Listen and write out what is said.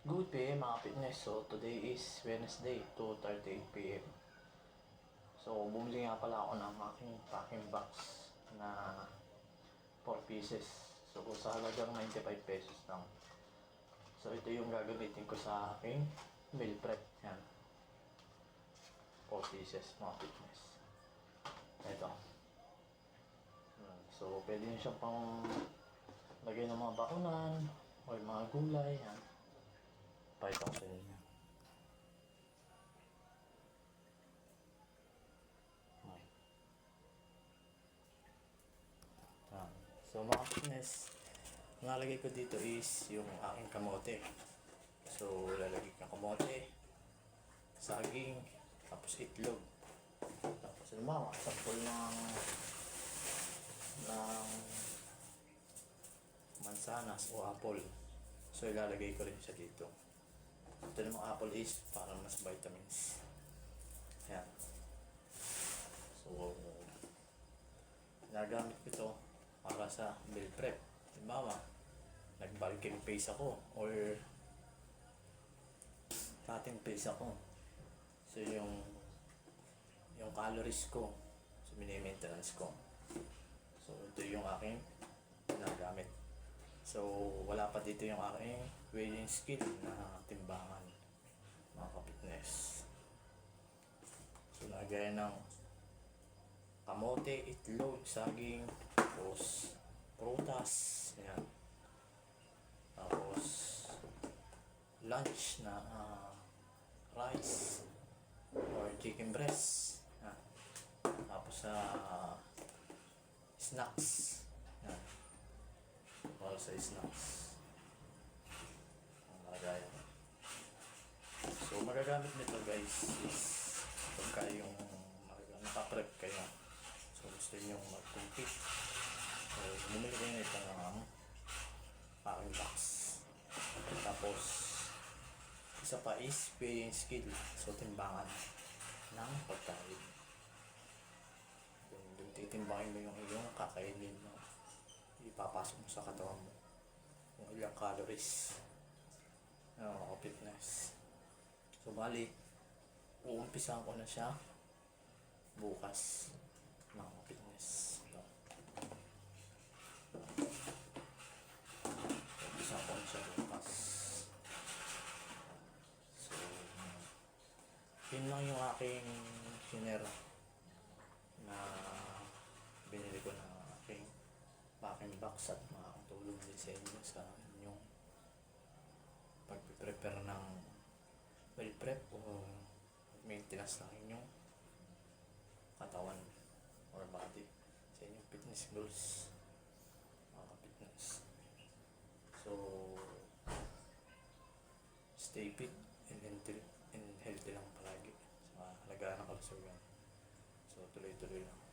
Good day mga fitness. So today is Wednesday, 2:38 p.m. So bumili nga pala ako ng aking packing box na 4 pieces. So sa halagang 95 pesos lang. So ito yung gagamitin ko sa aking meal prep. Yan. 4 pieces mga fitness. Ito. So pwede nyo siyang pang lagay ng mga bakunan o mga gulay. Yan. Pakita ko sa inyo. So mga fitness, nalagay ko dito is yung aking kamote. So lalagay ko kamote, saging, tapos itlog. Tapos lumama, sampol ng mansanas o apple. So ilalagay ko rin siya dito. Ito namang apple is para mas vitamins. Ayan. So nagamit ko ito para sa meal prep. Halimbawa, nag-bulking pace ako or cutting pace ako. So yung calories ko, so mini-maintenance ko. So ito yung aking ginagamit. So wala pa dito yung aking weighing scale na timbangan mga ka-fitness. So nagaya ng kamote, itlog, saging, tapos prutas, ayan. Tapos lunch na rice or chicken breast, ayan. Tapos snacks, ayan. Para sa snacks ang lagayan. So magagamit nito guys is pagka yung nakaprep kayo, so gusto nyo mag-compete, so bumili kayo nito ng packing box. Tapos isa pa is weighing scale, so timbangan ng pagkain. Doon titimbangin mo yung iyong kakainin mo, ipapasok mo sa katawan mo kung ilang calories. Fitness. So bali, uumpisahan ko na siya bukas ng fitness. Umpisa ko na siya bukas. So yun lang yung aking shiner na binili ko na aking packing box at makakatulong din sa inyo sa inyong pag-prepare ng meal prep o maintenance ng inyong katawan or body sa inyong fitness goals mga fitness. So stay fit and healthy lang palagi sa halagaan ng kalusugan. So tuloy-tuloy lang.